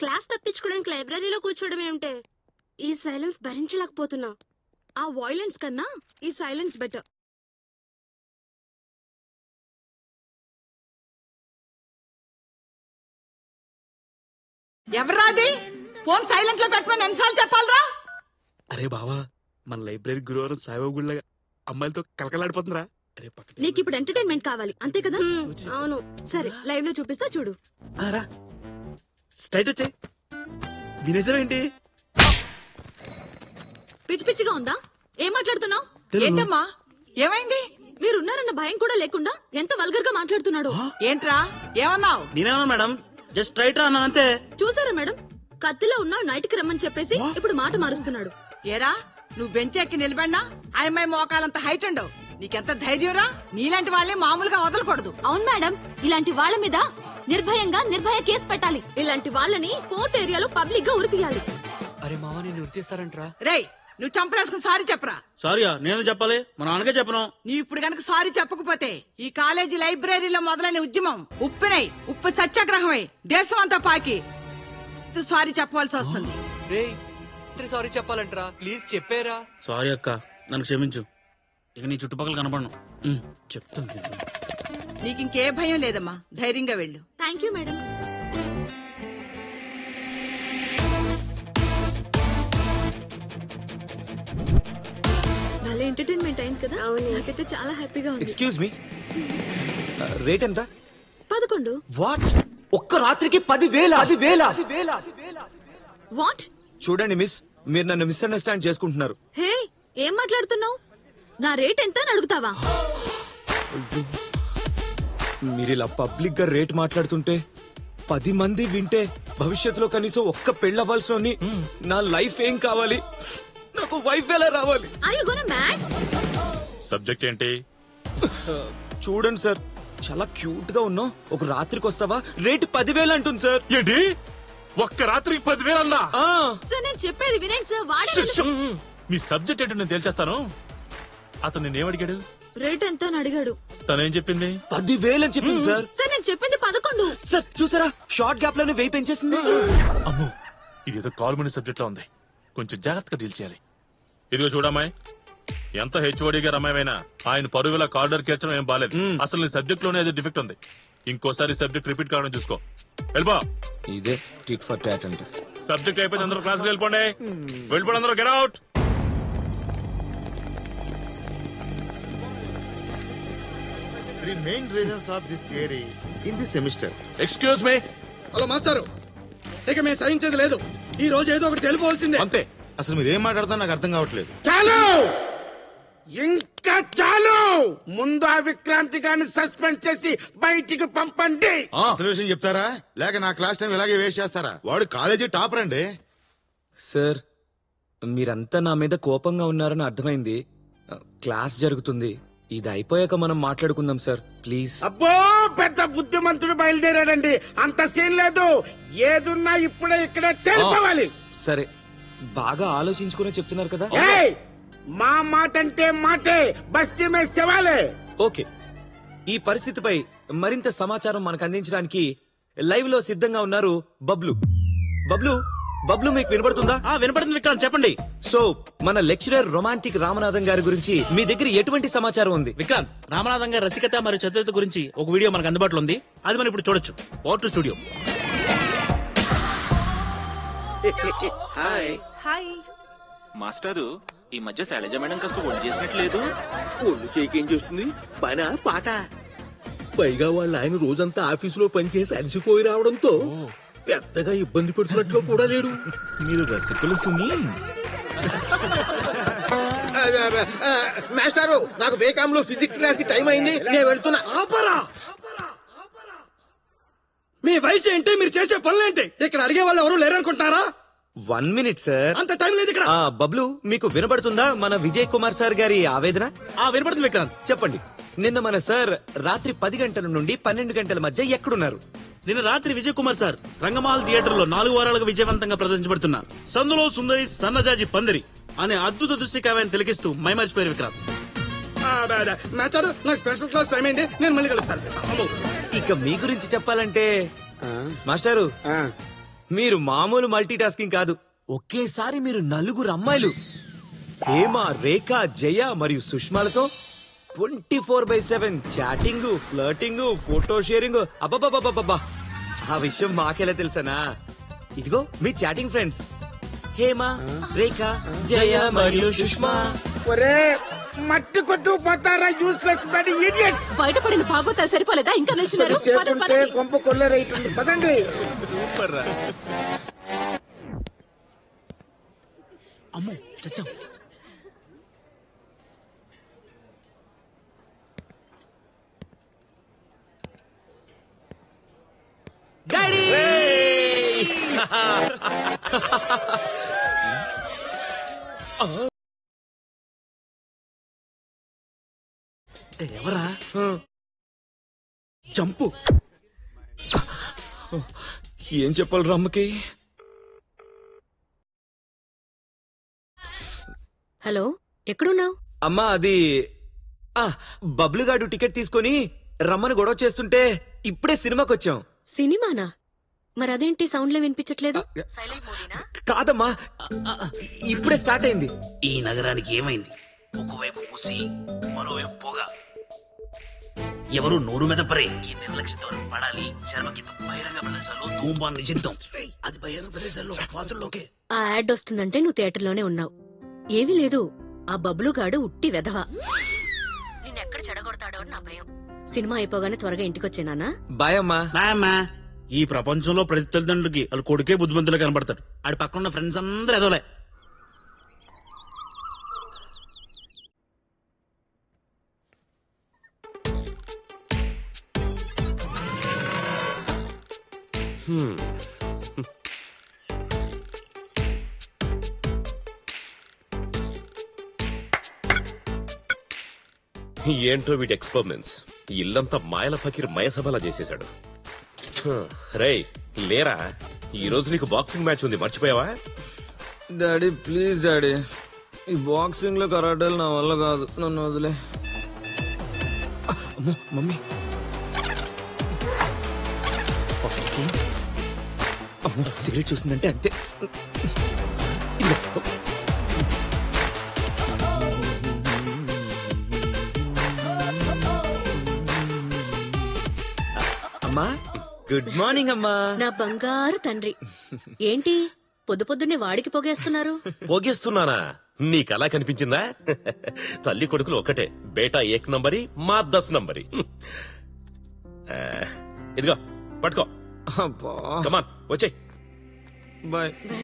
Class తప్పించుకోవడానికి లైబ్రరీలో కూర్చోవడం ఏమిటే? ఈ సైలెన్స్ భరించలేకపోతున్నా. ఆ వాయిలెన్స్ కన్నా ఈ సైలెన్స్ బెటర్. ఎవరాది? ఫోన్ సైలెంట్ లో పెట్టమని ఎన్నిసార్లు చెప్పాలరా? అరే బావా, మన లైబ్రరీ గురువారం సాయిబాబా గుళ్ళ అమ్మాయిలతో కలకలాడిపోతుందిరా. అరే నీకు ఇప్పుడు ఎంటర్టైన్మెంట్ కావాలి అంతే కదా? అవును. సరే లైవ్ లో చూపిస్తా చూడు. స్ట్రైట్ వచ్చే వినేసావేంటి? పిచ్చి పిచ్చిగా ఉందా? ఏం మాట్లాడుతున్నావు? ఏంటమ్మా ఏమైంది? మీరున్నారన్న భయం కూడా లేకుండా ఎంత వల్గర్ గా మాట్లాడుతున్నాడు. ఏంట్రా ఏమన్నావు? నేనేమన్నా మేడం, జస్ట్ స్ట్రైట్ రా అన్నాను అంతే. చూసారా మేడం, కత్తిలో ఉన్నావు నైట్కి రమ్మని చెప్పేసి ఇప్పుడు మాట మారుస్తున్నాడు. ఏరా నువ్వు బెంచెక్కి నిలబడినా ఆ అమ్మాయి మోకాలంత హైట్ ఉండవు. నీకెంత ధైర్యంరా? నీలాంటి వాళ్ళే మామూలుగా వదలకూడదు. అవును మేడం, ఇలాంటి వాళ్ళ మీద నిర్భయంగా నిర్భయ కేసు పెట్టాలి. ఇలాంటి వాళ్ళని కోర్ట్ ఏరియాలో పబ్లిక్ గా ఉరితీయాలి. అరే మావా, నేను ఉరితీస్తారంట్రా. రేయ్ నువ్వు చంపలేసుకుని సారీ చెప్పరా. సారీయా? నేను చెప్పాలి, మా నాన్నకే చెప్పను. నీవు ఇప్పుడు గనక సారీ చెప్పకపోతే ఈ కాలేజీ లైబ్రరీలో మొదలైన ఉద్యమం ఉప్పినై ఉప్పు సత్యాగ్రహమై దేశం అంతా పాకి సారీ చెప్పవలసి వస్తుంది. రేయ్ సారీ చెప్పాలంట్రా, ప్లీజ్ చెప్పేరా. సారీ అక్క, నన్ను క్షమించు. ఇక నీ చుట్టుపక్కల కనపడను. చెప్తాను. నీకు ఇంకే భయం లేదమ్మా, ధైర్యంగా వెళ్ళు. Thank you madam. భలే ఎంటర్టైన్మెంట్ అయింది కదా? అవును. నాకైతే చాలా హ్యాపీగా ఉంది. ఎక్స్క్యూజ్ మీ, రేట్ ఎంత? 11. వాట్? ఒక్క రాత్రికి 10,000? వాట్? చూడండి మిస్, మీరు నన్ను మిస్అండర్స్టాండ్ చేసుకుంటున్నారు. హే, ఏం మాట్లాడుతున్నావు? నా రేట్ ఎంత అని అడుగుతావా? మీరు ఇలా పబ్లిక్ గా రేట్ మాట్లాడుతుంటే 10 మంది వింటే భవిష్యత్తులో కనీసం ఒక్క పెళ్ళవ్వాల్సిన నా లైఫ్ ఏం కావాలి? నాకు వైఫ్ ఎలా రావాలి? Are you gonna mad? Subject ఏంటి? చూడండి సార్, చాలా క్యూట్ గా ఉన్నావు. ఒక రాత్రికి వస్తావా? రేట్ 10,000 అంటుంది సార్. ఏంటి? ఒక్క రాత్రికి 10,000 అన్నా? సార్ నేను చెప్పేది వినండి సార్. వాడే మీ సబ్జెక్ట్ ఏంటో నేను తేల్చేస్తాను. అతను నేనేమడిగాడు? రేట్ ఎంత అని అడిగాడు. తనేం చెప్పింది? 10,000 అని చెప్పింది సార్. సార్ నేను చెప్పింది 11. సార్ చూసారా, షార్ట్ గ్యాప్ లోనే వెయ్యి పెంచేసింది. అమ్మో, ఇదేదో కాల్మనీ సబ్జెక్ట్ లో ఉంది. కొంచెం జాగ్రత్తగా డీల్ చేయాలి. ఇదిగో చూడమ్మాయి, ఎంత హెచ్ఓడి గారు అమ్మాయినా ఆయన పరుగుల కార్డర్ కేర్చడం ఏం బాలేదు. అసలు నీ సబ్జెక్ట్ లోనే ఏదో డిఫెక్ట్ ఉంది. ఇంకోసారి సబ్జెక్ట్ రిపీట్ కావడం చూసుకో. వెళ్ళిపో. ఇదే టిట్ ఫర్ టాట్ అంటే. సబ్జెక్ట్ అయిపోయింది, అందరూ క్లాస్కి వెళ్ళిపోండి. వెళ్ళిపోండి అందరూ, get out. The main reasons of this theory in this semester. Excuse me. Hello మాస్టారు, ఇక మేము సహించేది లేదు. ఈ రోజు ఏదో ఒకటి తెలిపోవాల్సిందే. అంతే. అసలు మీరు ఏం మాట్లాడుతున్నా నాకు అర్థం కావట్లేదు. చాలు, ఇంకా చాలు. ముందు ఆ విక్రాంతి గారిని సస్పెండ్ చేసి బయటికి పంపండి. అసలు విషయం చెప్తారా, లేక నా క్లాస్ టైం ఇలాగే వేస్ట్ చేస్తారా? వాడు కాలేజీ టాపర్ అండి. సార్, మీరంతా నా మీద కోపంగా ఉన్నారని అర్థమైంది. క్లాస్ జరుగుతుంది, ఇది అయిపోయాక మనం మాట్లాడుకుందాం సార్, ప్లీజ్. అబ్బో, పెద్ద బుద్ధిమంతుడు బయలుదేరాడండి. అంత సీన్ లేదు. ఏదున్నా ఇప్పుడే ఇక్కడే తెలిపోవాలి. సరే, బాగా ఆలోచించుకునే చెప్తున్నారు కదా. ఏయ్, మా మాట అంటే మాటే, బస్తీ మే సవాలే. ఓకే, ఈ పరిస్థితిపై మరింత సమాచారం మనకు అందించడానికి లైవ్ లో సిద్ధంగా ఉన్నారు బబ్లు. బబ్లు, బబ్లు మీకు వినపడుతుందా? వినపడుతుంది విక్రాంత్, చెప్పండి. సో మన లెక్చరర్ రొమాంటిక్ రామనాథం గారి గురించి మీ దగ్గర ఎటువంటి సమాచారం ఉంది? విక్రాంత్, రామనాథం గారి రసికత మరియు చతురత గురించి ఒక వీడియో మనకు అందుబాటులో ఉంది. అది మనం ఇప్పుడు చూడొచ్చు. Over to studio. హాయ్ మాస్టారు, ఈ మధ్య శైలజ మేడం కాస్త ఒళ్ళు చేసినట్లేదు. ఒళ్ళు చేయకేం చేస్తుంది? పనా పాట. పైగా వాళ్ళ ఆయన రోజంతా ఆఫీసులో పనిచేసి అలసిపోయి రావడంతో పెద్దగా ఇబ్బంది పెడుతున్నట్టుగా కూడా లేడు. మీరు రసికులు సుమి. మాస్టారు, నాకు బేకామ్ లో ఫిజిక్స్ క్లాస్ కి టైం అయింది, నేను వెళ్తున్నా. ఆపరా, మీ వయసు ఏంటి, మీరు చేసే పనులేంటి? ఇక్కడ అడిగే వాళ్ళు ఎవరు లేరనుకుంటారా? 1 minute సార్. అంత టైం లేదు ఇక్కడ. బబ్లు, మీకు వినపడుతుందా మన విజయ్ కుమార్ సార్ గారి ఆవేదన? వినపడుతుంది విక్రాంత్, చెప్పండి. నిన్న మన సార్ రాత్రి 10 గంటల నుండి 12 గంటల మధ్య ఎక్కడున్నారు? నిన్న రాత్రి విజయ్ కుమార్ సార్ రంగమాల్ థియేటర్ లో 4 వారాలుగా విజయవంతంగా ప్రదర్శించబడుతున్న సందులో సుందరి సన్నజాజి పందిరి అనే అద్భుత దృశ్య కావ్యాన్ని తిలకిస్తూ మైమర్చిపోయారు విక్రాంత్. మాస్టారు, నాకు స్పెషల్ క్లాస్ టైం అయింది, నేను మళ్ళీ కలుస్తాను. ఇక మీ గురించి చెప్పాలంటే మాస్టారు, మీరు మామూలు మల్టీ టాస్కింగ్ కాదు, ఒకేసారి మీరు 4 అమ్మాయిలు హేమ, రేఖ, జయ మరియు సుష్మాలతో 24/7 చాటింగ్, ఫ్లర్టింగ్, ఫోటో షేరింగ్. అబ్బబ్బబ్బబ్బబ్బా, ఆ విషయం మాకెలా తెలుసనా? ఇదిగో మీ చాటింగ్ ఫ్రెండ్స్ హేమ, రేఖ, జయ మరియు సుష్మా. ఒరే మట్టి కొట్టు పోతారా యూస్లెస్ బడి ఇడియట్స్. బయటపడిన భాగోతాలు సరిపోలేదా? ఇంకా నిల్చున్నారు. పదండి, పదండి. కొంప కొల్లరైతుంది, పదండి. అమ్మో చచ్చాం. డాడీ ఎవరా? చంపు. ఏం చెప్పాలి రమ్మకి? హలో, ఎక్కడున్నావు? అమ్మా అది బబ్లుగాడు టికెట్ తీసుకొని రమ్మని గొడవ చేస్తుంటే ఇప్పుడే సినిమాకి వచ్చాం. సినిమానా? మరి అదేంటి సౌండ్లే వినిపించట్లేదు? కాదమ్మా, ఇప్పుడే స్టార్ట్ అయింది. ఈ నగరానికి ఏమైంది? ఒకవైపు మూసి మరోవైపు పొగ. ఎవరు నోరు మెదపరే. ఈ నిర్లక్ష్యంతో పడాలి. చర్మగీత బహిరంగ ప్రదేశాల్లో ధూమపానం నిషిద్ధం. అది బహిరంగ ప్రదేశాల్లో పాత్రలోకే. ఆ యాడ్ వస్తుందంటే నువ్వు థియేటర్లోనే ఉన్నావు. ఏమీ లేదు, ఆ బబ్లుగాడు ఉట్టి వెధవ. నిన్నెక్కడ చెడగొడతాడో అని నా భయం. సినిమా అయిపోగానే త్వరగా ఇంటికొచ్చేనా? బాయ్ అమ్మా. నాయమ్మా, ఈ ప్రపంచంలో ప్రతి తల్లిదండ్రులకి వాళ్ళ కొడుకే బుద్ధిమంతులు కనబడతాడు. ఆడి పక్కన ఫ్రెండ్స్ అందరూ ఎదవలే. ఏంటో వీటి ఎక్స్పెరిమెంట్స్. ఇల్లంతా మాయల ఫకీర్ మయసభలా చేసేశాడు. రేయ్ లేరా, ఈ రోజు నీకు బాక్సింగ్ మ్యాచ్ ఉంది, మర్చిపోయావా? డాడీ ప్లీజ్ డాడీ, ఈ బాక్సింగ్ లో కరాటేలు నా వల్ల కాదు, నన్ను వదిలే. అమ్మో మమ్మీ. అమ్మో సిగరెట్ చూసిందంటే అంతే. అమ్మా గుడ్ మార్నింగ్ అమ్మా. నా బంగారు తండ్రి. ఏంటి పొద్దు పొద్దున్నే వాడికి పొగేస్తున్నారు? పోగేస్తున్నానా? నీకలా కనిపించిందా? తల్లి కొడుకులు ఒకటే, బేటా 1 నంబరి, మా 10 నంబరి. ఇదిగో పట్టుకో. కమాన్ వచ్చేయ్. బాయ్.